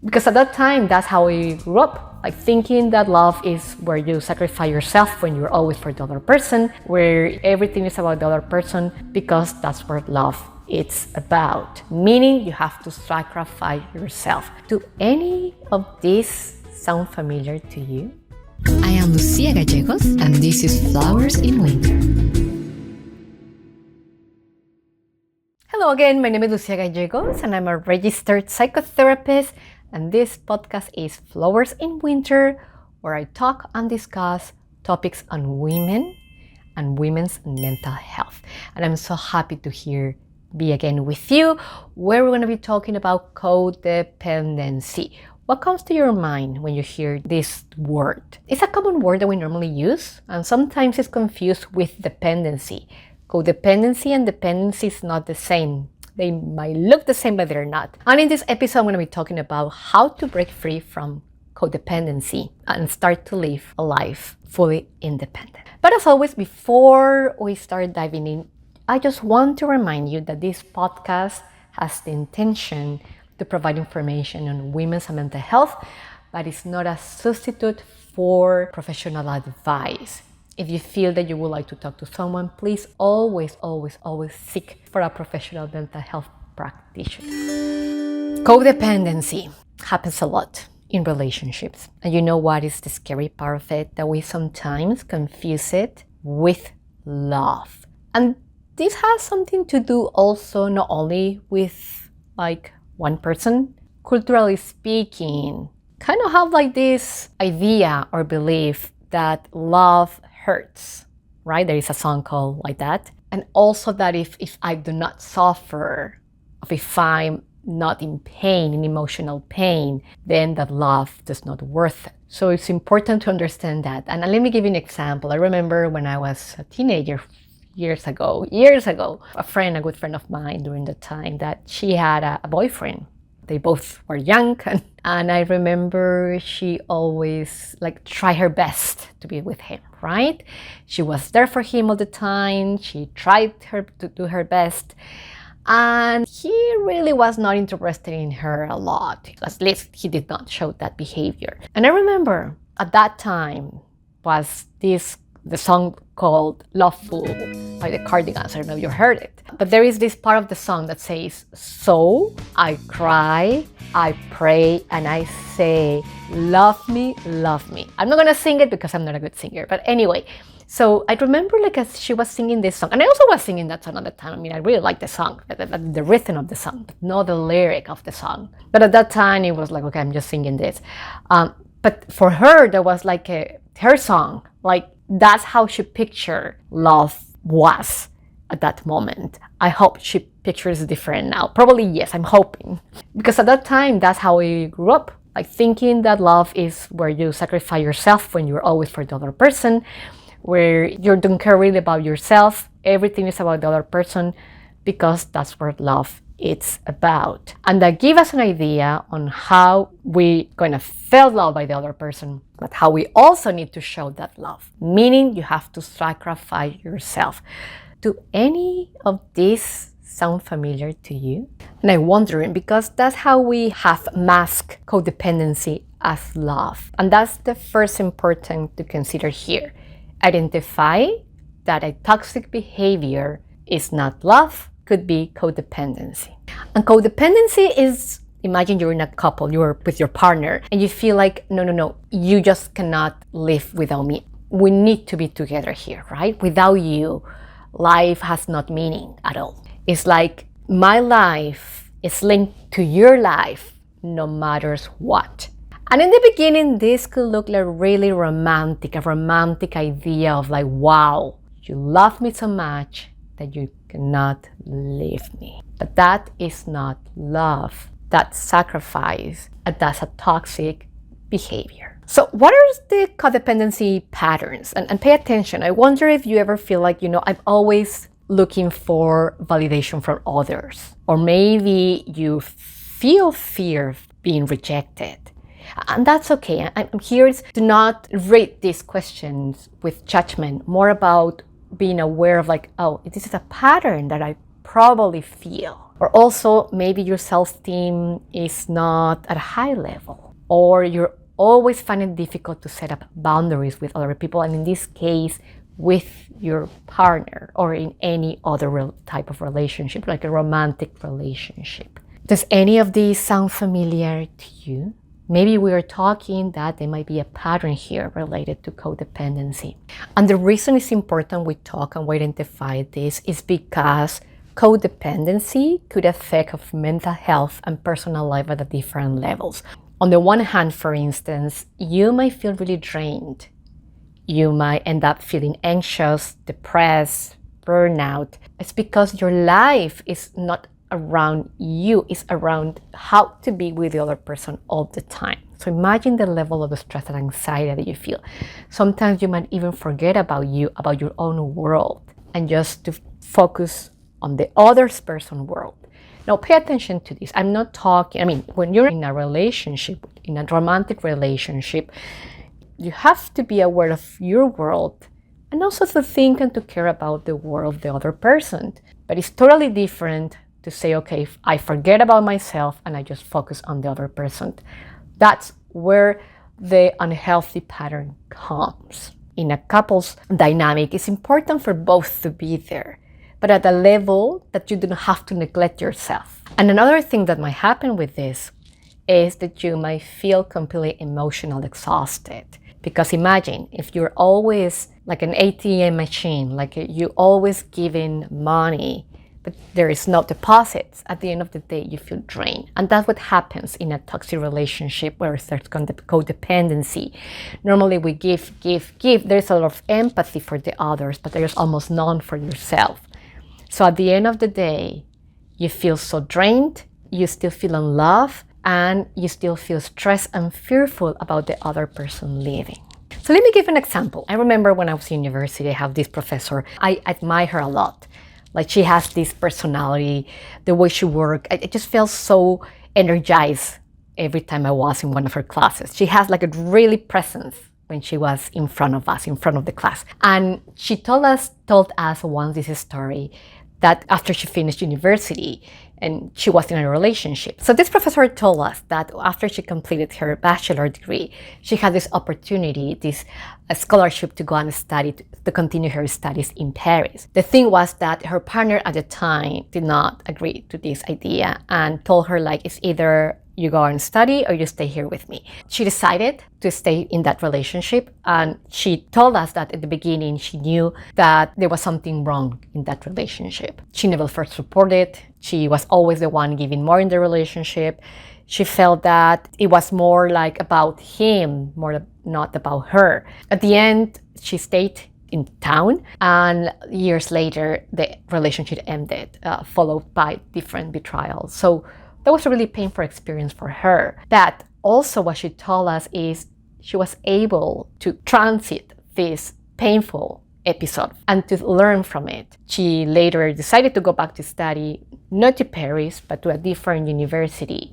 Because at that time, that's how we grew up. Like thinking that love is where you sacrifice yourself when you're always for the other person, where everything is about the other person, because that's what love it's about. Meaning you have to sacrifice yourself. Do any of these sound familiar to you? I am Lucia Gallegos, and this is Flowers in Winter. Hello again, my name is Lucia Gallegos, and I'm a registered psychotherapist, and this podcast is Flowers in Winter, where I talk and discuss topics on women and women's mental health. And I'm so happy to be again with you, where we're going to be talking about codependency. What comes to your mind when you hear this word? It's a common word that we normally use, and sometimes it's confused with dependency. Codependency and dependency is not the same. They might look the same, but they're not. And in this episode, I'm going to be talking about how to break free from codependency and start to live a life fully independent. But as always, before we start diving in, I just want to remind you that this podcast has the intention to provide information on women's mental health, but it's not a substitute for professional advice. If you feel that you would like to talk to someone, please always seek for a professional mental health practitioner. Codependency happens a lot in relationships. And you know what is the scary part of it? That we sometimes confuse it with love. And this has something to do also not only with like one person. Culturally speaking, kind of have like this idea or belief that love hurts, right? There is a song called like that. And also that if I do not suffer, if I'm not in pain, in emotional pain, then that love does not worth it. So it's important to understand that. And let me give you an example. I remember when I was a teenager, years ago, a good friend of mine during the time that she had a boyfriend. They both were young, and I remember she always tried her best to be with him, right? She was there for him all the time. She tried to do her best, and he really was not interested in her a lot. At least he did not show that behavior. And I remember at that time was the song called Loveful by the Cardigans. I don't know if you heard it. But there is this part of the song that says, "So I cry, I pray, and I say, love me, love me." I'm not gonna sing it because I'm not a good singer. But anyway, so I remember as she was singing this song, and I also was singing that song at the time. I mean, I really liked the song, the rhythm of the song, but not the lyric of the song. But at that time, it was like, okay, I'm just singing this. But for her, there was her song, that's how she pictured love was at that moment. I hope she pictures different now. Probably yes, I'm hoping. Because at that time, that's how we grew up. Thinking that love is where you sacrifice yourself when you're always for the other person, where you don't care really about yourself. Everything is about the other person, because that's what love it's about. And that gives us an idea on how we gonna feel loved by the other person, but how we also need to show that love. Meaning you have to sacrifice yourself. Do any of these sound familiar to you? And I'm wondering, because that's how we have masked codependency as love. And that's the first important to consider here. Identify that a toxic behavior is not love, could be codependency. And codependency is, imagine you're in a couple, you're with your partner, and you feel like, no, you just cannot live without me. We need to be together here, right? Without you, life has not meaning at all. It's like my life is linked to your life, no matters what. And in the beginning, this could look like really romantic, a romantic idea of wow, you love me so much that you cannot leave me. But that is not love. That's sacrifice, and that's a toxic behavior. So what are the codependency patterns? And pay attention. I wonder if you ever feel like, I'm always looking for validation from others. Or maybe you feel fear of being rejected. And that's okay. I'm here to not read these questions with judgment, more about being aware of oh, this is a pattern that I probably feel. Or also maybe your self-esteem is not at a high level, or you're always find it difficult to set up boundaries with other people, and in this case with your partner or in any other type of relationship, like a romantic relationship. Does any of these sound familiar to you? Maybe we are talking that there might be a pattern here related to codependency. And the reason it's important we talk and we identify this is because codependency could affect of mental health and personal life at different levels. On the one hand, for instance, you might feel really drained. You might end up feeling anxious, depressed, burnout. It's because your life is not around you, it's around how to be with the other person all the time. So imagine the level of stress and anxiety that you feel. Sometimes you might even forget about you, about your own world, and just to focus on the other person's world. Now pay attention to this. I'm not talking, when you're in a relationship, in a romantic relationship, you have to be aware of your world and also to think and to care about the world of the other person. But it's totally different to say, okay, I forget about myself and I just focus on the other person. That's where the unhealthy pattern comes. In a couple's dynamic, it's important for both to be there, but at a level that you don't have to neglect yourself. And another thing that might happen with this is that you might feel completely emotionally exhausted. Because imagine if you're always like an ATM machine, like you always giving money, but there is no deposits. At the end of the day, you feel drained. And that's what happens in a toxic relationship where there's codependency. Normally we give. There's a lot of empathy for the others, but there's almost none for yourself. So at the end of the day, you feel so drained, you still feel unloved, and you still feel stressed and fearful about the other person leaving. So let me give an example. I remember when I was in university, I have this professor. I admire her a lot. Like she has this personality, the way she works. I just felt so energized every time I was in one of her classes. She has like a really presence when she was in front of us, in front of the class. And she told us once this story that after she finished university and she was in a relationship. So this professor told us that after she completed her bachelor degree, she had this opportunity, this scholarship to go and study, to continue her studies in Paris. The thing was that her partner at the time did not agree to this idea and told her like, it's either you go and study or you stay here with me. She decided to stay in that relationship, and she told us that at the beginning she knew that there was something wrong in that relationship. She never felt supported. She was always the one giving more in the relationship. She felt that it was more like about him, more not about her. At the end, she stayed in town, and years later the relationship ended, followed by different betrayals. So that was a really painful experience for her. But also what she told us is she was able to transit this painful episode and to learn from it. She later decided to go back to study, not to Paris, but to a different university.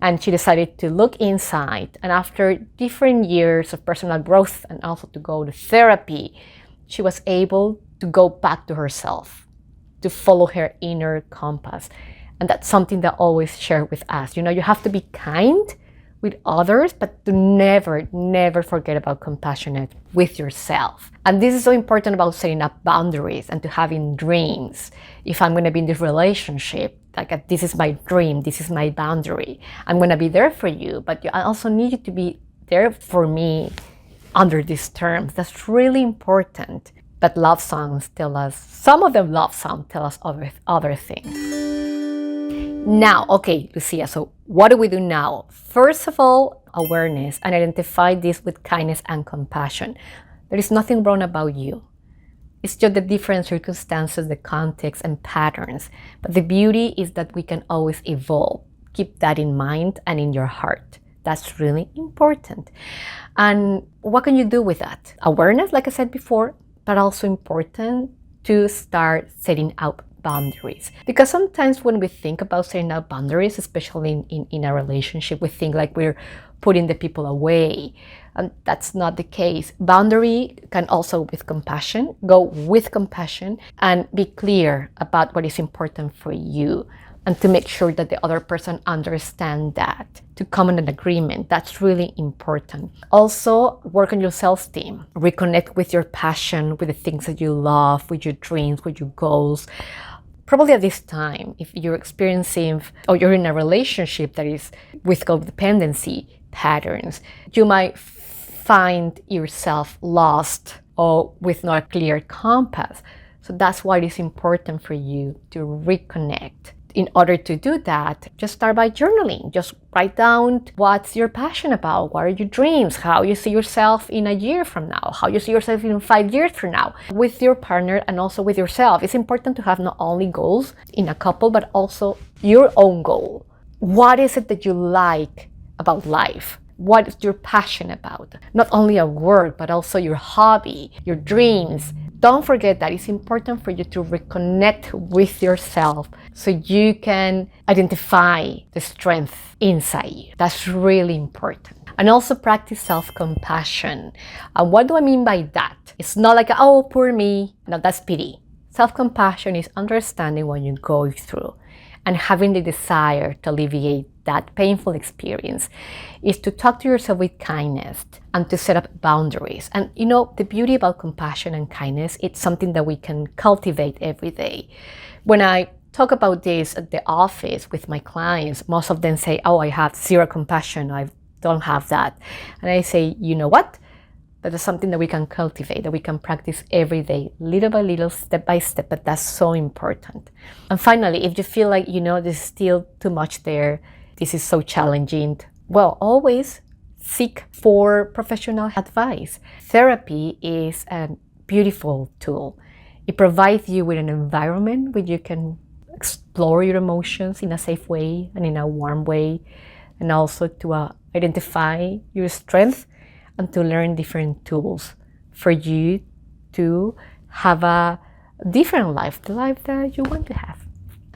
And she decided to look inside. And after different years of personal growth and also to go to therapy, she was able to go back to herself, to follow her inner compass. And that's something that I always share with us. You know, you have to be kind with others, but to never forget about compassionate with yourself. And this is so important about setting up boundaries and to having dreams. If I'm going to be in this relationship, like this is my dream, this is my boundary. I'm going to be there for you, but I also need you to be there for me under these terms. That's really important. But love songs tell us, some of them love songs tell us other things. Now, okay, Lucia, so what do we do now? First of all, awareness, and identify this with kindness and compassion. There is nothing wrong about you. It's just the different circumstances, the context, and patterns. But the beauty is that we can always evolve. Keep that in mind and in your heart. That's really important. And what can you do with that? Awareness, like I said before, but also important to start setting out boundaries. Because sometimes when we think about setting out boundaries, especially in a relationship, we think like we're putting the people away. And that's not the case. Boundary can also with compassion, go with compassion and be clear about what is important for you. and to make sure that the other person understands that, to come in an agreement. That's really important. Also, work on your self-esteem. Reconnect with your passion, with the things that you love, with your dreams, with your goals. Probably at this time, if you're experiencing or you're in a relationship that is with codependency patterns, you might find yourself lost or with no clear compass. So that's why it is important for you to reconnect. In order to do that, just start by journaling. Just write down what's your passion about, what are your dreams, how you see yourself in a year from now, how you see yourself in 5 years from now, with your partner and also with yourself. It's important to have not only goals in a couple, but also your own goal. What is it that you like about life? What is your passion about? Not only at work, but also your hobby, your dreams. Don't forget that it's important for you to reconnect with yourself so you can identify the strength inside you. That's really important. And also practice self-compassion. And what do I mean by that? It's not like, oh, poor me. No, that's pity. Self-compassion is understanding what you're going through and having the desire to alleviate that painful experience. Is to talk to yourself with kindness and to set up boundaries. And you know, the beauty about compassion and kindness, it's something that we can cultivate every day. When I talk about this at the office with my clients, most of them say, oh, I have zero compassion, I don't have that. And I say, you know what? That is something that we can cultivate, that we can practice every day, little by little, step by step, but that's so important. And finally, if you feel like, you know, there's still too much there, this is so challenging, well, always seek for professional advice. Therapy is a beautiful tool. It provides you with an environment where you can explore your emotions in a safe way and in a warm way, and also to identify your strength and to learn different tools for you to have a different life, the life that you want to have.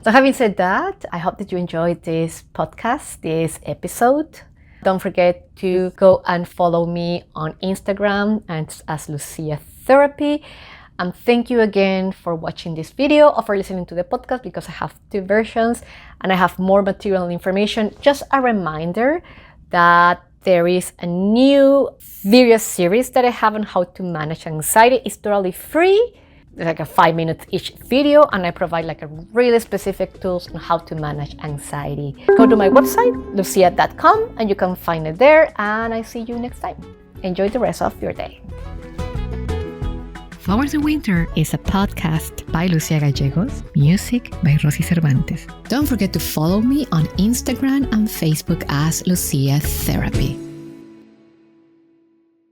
So having said that, I hope that you enjoyed this podcast, this episode. Don't forget to go and follow me on Instagram and as Lucia Therapy. And thank you again for watching this video or for listening to the podcast, because I have 2 versions and I have more material and information. Just a reminder that there is a new video series that I have on how to manage anxiety. It's totally free. It's like a 5 minutes each video, and I provide like a really specific tools on how to manage anxiety. Go to my website, lucia.com, and you can find it there, and I see you next time. Enjoy the rest of your day. Flowers in Winter is a podcast by Lucia Gallegos, music by Rosy Cervantes. Don't forget to follow me on Instagram and Facebook as Lucia Therapy.